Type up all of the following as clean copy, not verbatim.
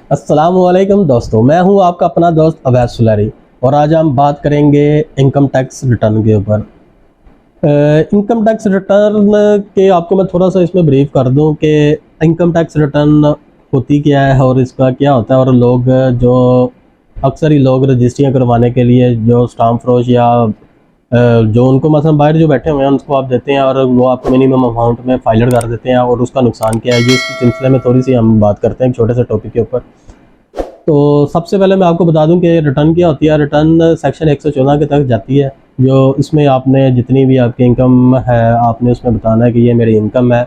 अस्सलामुअलैकुम दोस्तों, मैं हूं आपका अपना दोस्त अवैस सुलैरी और आज हम बात करेंगे इनकम टैक्स रिटर्न के ऊपर। इनकम टैक्स रिटर्न के आपको मैं थोड़ा सा इसमें ब्रीफ कर दूं कि इनकम टैक्स रिटर्न होती क्या है और इसका क्या होता है। और लोग जो अक्सर ही लोग रजिस्ट्रियाँ करवाने के लिए जो स्टाम्प फरोश या जो उनको मतलब बाहर जो बैठे हुए हैं उनको आप देते हैं और वो आपको मिनिमम अमाउंट में फाइलर कर देते हैं और उसका नुकसान क्या है, ये इसके सिलसिले में थोड़ी सी हम बात करते हैं एक छोटे से टॉपिक के ऊपर। तो सबसे पहले मैं आपको बता दूं कि रिटर्न क्या होती है। रिटर्न सेक्शन 114 के तहत जाती है, जो इसमें आपने जितनी भी आपकी इनकम है आपने उसमें बताना है कि ये मेरी इनकम है।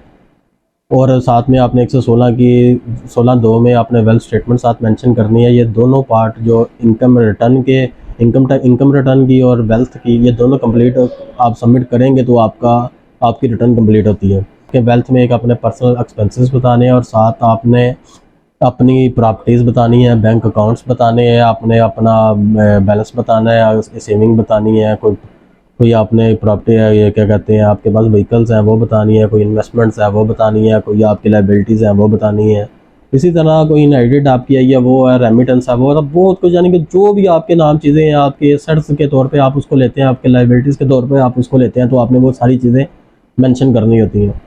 और साथ में आपने 116 की 16(2) में आपने वेल्थ स्टेटमेंट साथ मेंशन करनी है। ये दोनों पार्ट जो इनकम रिटर्न के इनकम रिटर्न की और वेल्थ की, ये दोनों कंप्लीट आप सबमिट करेंगे तो आपकी रिटर्न कंप्लीट होती है। कि वेल्थ में एक अपने पर्सनल एक्सपेंसेस बताने हैं और साथ आपने अपनी प्रॉपर्टीज़ बतानी है, बैंक अकाउंट्स बताने हैं, आपने अपना बैलेंस बताना है, सेविंग बतानी है, कोई आपने प्रॉपर्टी है, ये क्या कहते हैं, आपके पास व्हीकल्स हैं वो बतानी है, कोई इन्वेस्टमेंट्स है वो बतानी है, कोई आपकी लाइबिलिटीज़ हैं वो बतानी है। इसी तरह कोई इनहेरिटेड आपकी है या वो है, रेमिटेंस है वो, सब बहुत कुछ, यानी कि जो भी आपके नाम चीज़ें हैं आपके एसेट्स के तौर पे आप उसको लेते हैं, आपके लाइबिलिटीज़ के तौर पे आप उसको लेते हैं, तो आपने वो सारी चीज़ें मेंशन करनी होती हैं।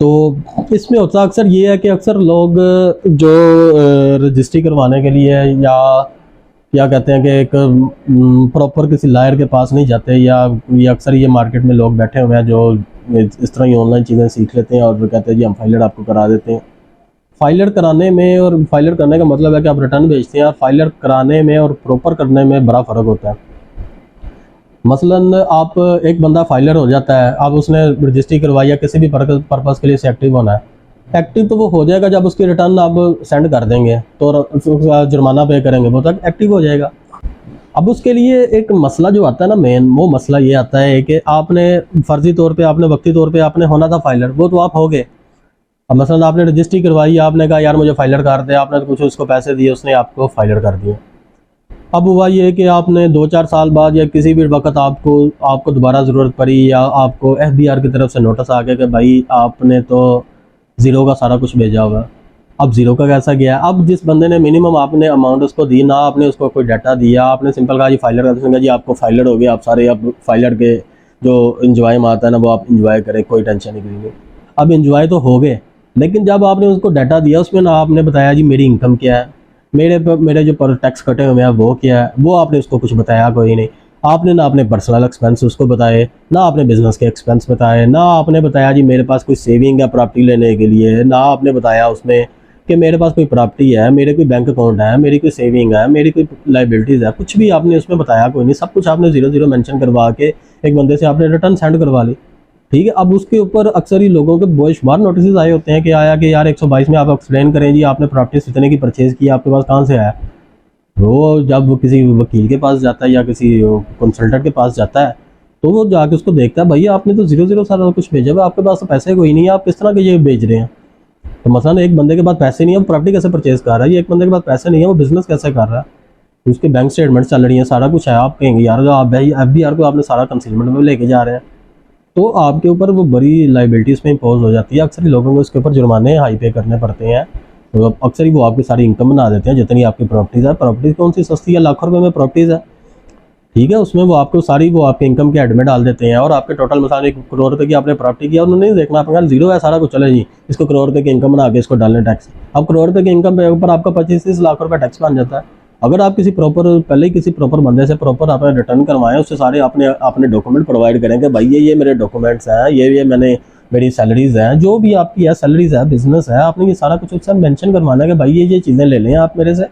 तो इसमें होता अक्सर ये है कि अक्सर लोग जो रजिस्ट्री करवाने के लिए या क्या कहते हैं कि एक प्रॉपर किसी लायर के पास नहीं जाते, या अक्सर ये मार्केट में लोग बैठे हुए हैं जो इस तरह ही ऑनलाइन चीज़ें सीख लेते हैं और कहते हैं जी हम फाइलर आपको करा देते हैं। फाइलर कराने में और फाइलर करने का मतलब है कि आप रिटर्न भेजते हैं, और फाइलर कराने में और प्रॉपर करने में बड़ा फ़र्क होता है। मसलन आप एक बंदा फाइलर हो जाता है, अब उसने रजिस्ट्री करवाई या किसी भी पर्पज़ के लिए से एक्टिव होना है। एक्टिव तो वो हो जाएगा जब उसकी रिटर्न आप सेंड कर देंगे तो उसका जुर्माना पे करेंगे वो तक एक्टिव हो जाएगा। अब उसके लिए एक मसला जो आता है ना, मेन वो मसला ये आता है कि आपने फ़र्जी तौर पे आपने वक्ती तौर पे आपने होना था फाइलर, वो तो आप हो गए। अब मसलन आपने रजिस्ट्री करवाई, आपने कहा यार मुझे फाइलर कर दे, आपने कुछ उसको पैसे दिए, उसने आपको फाइलर कर दिए। अब हुआ ये कि आपने 2-4 साल बाद या किसी भी वक्त आपको दोबारा ज़रूरत पड़ी या आपको एफबीआर की तरफ से नोटिस आ गया कि भाई आपने तो ज़ीरो का सारा कुछ भेजा हुआ है। अब ज़ीरो का कैसा गया? अब जिस बंदे ने मिनिमम आपने अमाउंट उसको दी, ना आपने उसको कोई डाटा दिया, आपने सिंपल कहा जी फाइलर का, उसने कहा जी आपको फाइलर हो गया, आप सारे अब फाइलर के जो इंजॉय में आता है ना वो आप इंजॉय करें, कोई टेंशन नहीं करेंगे। अब इंजॉय तो हो गए, लेकिन जब आपने उसको डाटा दिया उसमें ना आपने बताया जी मेरी इनकम क्या है, मेरे जो पर टैक्स कटे हुए हैं वो क्या है, वो आपने उसको कुछ बताया कोई नहीं। आपने ना अपने पर्सनल एक्सपेंस उसको बताए, ना आपने बिजनेस के एक्सपेंस बताए, ना आपने बताया जी मेरे पास कोई सेविंग है प्रॉपर्टी लेने के लिए, ना आपने बताया उसमें कि मेरे पास कोई प्रॉपर्टी है, मेरे कोई बैंक अकाउंट है, मेरी कोई सेविंग है, मेरी कोई लाइबिलिटीज़ है, कुछ भी आपने उसमें बताया कोई नहीं। सब कुछ आपने 0-0 मेंशन करवा के एक बंदे से आपने रिटर्न सेंड करवा ली। ठीक है, अब उसके ऊपर अक्सर ही लोगों के बेशुमार नोटिस आए होते हैं कि आया कि यार 122 में आप एक्सप्लेन करें जी आपने प्रॉपर्टी इतने की परचेज़ की, आपके पास कहाँ से आया। वो जब वो किसी वकील के पास जाता है या किसी कंसल्टेंट के पास जाता है तो वो जाके उसको देखता है, भैया आपने तो 0-0 सारा कुछ भेजा हुआ, आपके पास तो पैसे कोई नहीं है, आप किस तरह के ये भेज रहे हैं। तो मसलन एक बंदे के पास पैसे नहीं है, वो प्रॉपर्टी कैसे परचेज़ कर रहा है, ये एक बंदे के पास पैसे नहीं है वो बिज़नेस कैसे कर रहा है, उसके बैंक स्टेटमेंट चल रही है, सारा कुछ है। आप कहेंगे यार आप भाई एफबीआर को आपने सारा कंसीलमेंट में लेके जा रहे हैं, तो आपके ऊपर वो बड़ी लाइबिलिटीज़ में इम्पोज हो जाती है। अक्सर ही लोगों को इसके ऊपर जुर्माने हाई पे करने पड़ते हैं। तो अक्सर ही वो आपकी सारी इनकम बना देते हैं जितनी आपकी प्रॉपर्टीज़ है। प्रॉपर्टीज़ कौन सी सस्ती है, लाखों रुपए में प्रॉपर्टीज़ है, ठीक है, उसमें वो आपके इनकम के हेड में डाल देते हैं और आपके टोटल मिसाल 1 करोड़ रुपए की आपने प्रॉपर्टी किया, उन्होंने नहीं देखना, आपका ज़ीरो है सारा कुछ, चले जी इसको करोड़ रुपए की इनकम बना के इसको डालने टैक्स। अब करोड़ रुपए की इनकम के ऊपर आपका 25-30 लाख रुपए टैक्स बन जाता है। अगर आप पहले ही किसी प्रॉपर बंदे से प्रॉपर आपने रिटर्न करवाएं, उससे सारे अपने डॉक्यूमेंट प्रोवाइड करें कि भाई ये मेरे डॉक्यूमेंट्स हैं, ये मेरी सैलरीज़ हैं, जो भी आपकी है सैलरीज़ है, बिजनेस है, आपने ये सारा कुछ उससे मेंशन करवाना है कि भाई ये चीज़ें ले लें आप मेरे से।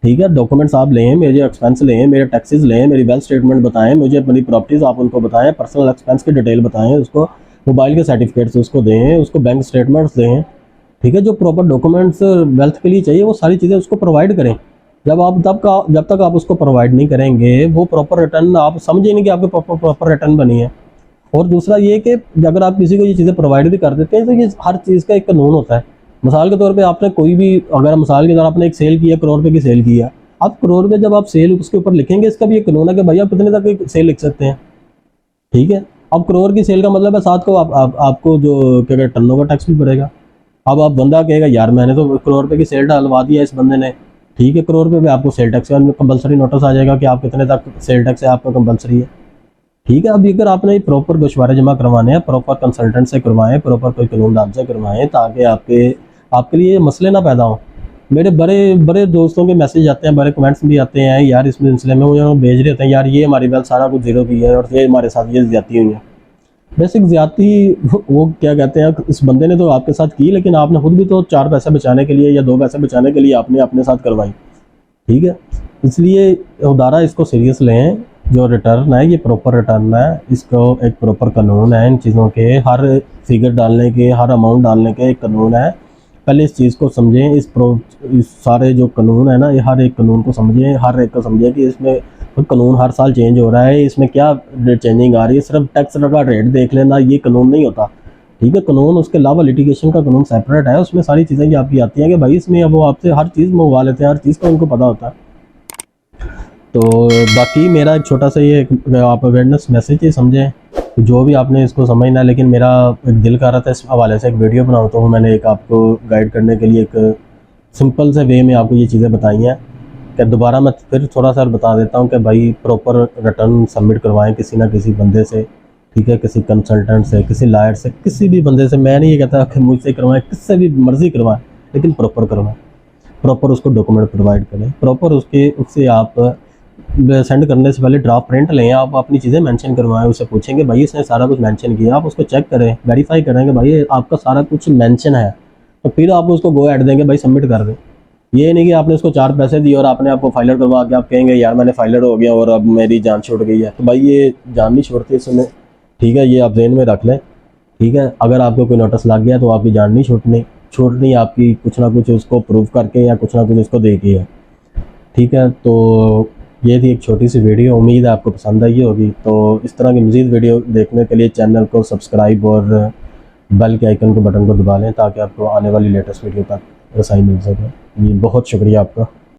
ठीक है, डॉक्यूमेंट्स आप लें, मेरे एक्सपेंस लें, मेरे टैक्सेस लें, मेरी वेल्थ स्टेटमेंट बताएं, मुझे अपनी प्रॉपर्टीज़ आप उनको बताएं, पर्सनल एक्सपेंस की डिटेल बताएं, उसको मोबाइल के सर्टिफिकेट्स उसको दें, उसको बैंक स्टेटमेंट्स दें। ठीक है, जो प्रॉपर डॉक्यूमेंट्स वेल्थ के लिए चाहिए वो सारी चीज़ें उसको प्रोवाइड करें। जब तक आप उसको प्रोवाइड नहीं करेंगे वो प्रॉपर रिटर्न आप समझे नहीं कि आपके प्रॉपर रिटर्न बनी है। और दूसरा ये कि अगर आप किसी को ये चीज़ें प्रोवाइड भी कर देते हैं तो ये हर चीज़ का एक कानून होता है। मिसाल के तौर पे आपने कोई भी, अगर मिसाल के तौर आपने एक सेल की है, करोड़ रुपए की सेल की है, आप करोड़ रुपए जब आप सेल उसके ऊपर लिखेंगे, इसका भी एक कानून है कि भाई आप कितने तक एक सेल लिख सकते हैं। ठीक है, अब करोड़ की सेल का मतलब है साथ को आपको जो क्या कहते हैं टर्नओवर टैक्स भी पड़ेगा। अब आप बंदा कहेगा यार मैंने तो करोड़ रुपये की सेल डलवा दिया इस बंदे ने, ठीक है, करोड़ रुपये पे आपको सेल टैक्स का कंपलसरी नोटिस आ जाएगा कि आप कितने तक सेल टैक्स है आपका कंपलसरी है, ठीक है। अब अगर आपने प्रॉपर गोशवारे जमा करवाने हैं, प्रॉपर कंसल्टेंट से करवाएं, प्रॉपर कोई कानूनदान से करवाएं, ताकि आपके लिए मसले ना पैदा हों। मेरे बड़े बड़े दोस्तों के मैसेज आते हैं, बड़े कमेंट्स भी आते हैं यार इस सिलसिले में, मुझे भेज रहे होते हैं यार ये हमारी बैल सारा कुछ जीरो की है और ये हमारे साथ ये ज्यादती हुई है। बेसिक ज्यादती वो क्या कहते हैं, इस बंदे ने तो आपके साथ की, लेकिन आपने खुद भी तो 4 पैसे बचाने के लिए या 2 पैसे बचाने के लिए आपने अपने साथ करवाई, ठीक है। इसलिए खुदारा इसको सीरियस लें, जो रिटर्न है ये प्रॉपर रिटर्न है, इसको एक प्रॉपर कानून है, इन चीज़ों के हर फिगर डालने के, हर अमाउंट डालने के एक कानून है। पहले इस चीज़ को समझें, इस सारे जो कानून है ना, ये हर एक कानून को समझें, हर एक को समझें कि इसमें कानून हर साल चेंज हो रहा है, इसमें क्या चेंजिंग आ रही है। सिर्फ टैक्स का रेट देख लेना ये कानून नहीं होता, ठीक है। कानून उसके अलावा लिटिगेशन का कानून सेपरेट है, उसमें सारी चीज़ें ये आपकी आती हैं कि भाई इसमें अब वो आपसे हर चीज़ मंगवा लेते हैं, हर चीज़ का उनको पता होता है। तो बाकी मेरा एक छोटा सा ये आप अवेयरनेस मैसेज ही समझें, जो भी आपने इसको समझना है, लेकिन मेरा एक दिल कर रहा था इस हवाले से एक वीडियो बनाऊँ, तो मैंने एक आपको गाइड करने के लिए एक सिंपल से वे में आपको ये चीज़ें बताई हैं कि दोबारा मैं फिर थोड़ा सा बता देता हूँ कि भाई प्रॉपर रिटर्न सबमिट करवाएं किसी ना किसी बंदे से, ठीक है, किसी कंसल्टेंट से, किसी लायर से, किसी भी बंदे से। मैं नहीं ये कहता कि मुझसे करवाएं, किससे भी मर्ज़ी करवाएं, लेकिन प्रॉपर करवाएं, प्रॉपर उसको डॉक्यूमेंट प्रोवाइड करें, प्रॉपर उससे आप सेंड करने से पहले ड्राफ्ट प्रिंट लें, आप अपनी चीज़ें मेंशन करवाएं, उससे पूछेंगे भाई इसने सारा कुछ मेंशन किया, आप उसको चेक करें, वेरीफाई करें कि भाई आपका सारा कुछ मेंशन है, तो फिर आप उसको गो ऐड देंगे भाई सबमिट कर दें। ये नहीं कि आपने उसको 4 पैसे दिए और आपने आपको फाइलर करवा के आप कहेंगे यार मैंने फाइलर हो गया और अब मेरी जान छूट गई है, तो भाई ये जान नहीं छोड़ती इस समय, ठीक है, ये आप ज़हन में रख लें, ठीक है। अगर आपको कोई नोटिस लग गया तो आपकी जान नहीं छूटनी आपकी, कुछ ना कुछ उसको प्रूव करके या कुछ ना कुछ उसको दे के है, ठीक है। तो ये थी एक छोटी सी वीडियो, उम्मीद है आपको पसंद आई होगी। तो इस तरह की मज़ीद वीडियो देखने के लिए चैनल को सब्सक्राइब और बेल के आइकन के बटन को दबा लें, ताकि आपको आने वाली लेटेस्ट वीडियो तक रसाई मिल सके। जी बहुत शुक्रिया आपका।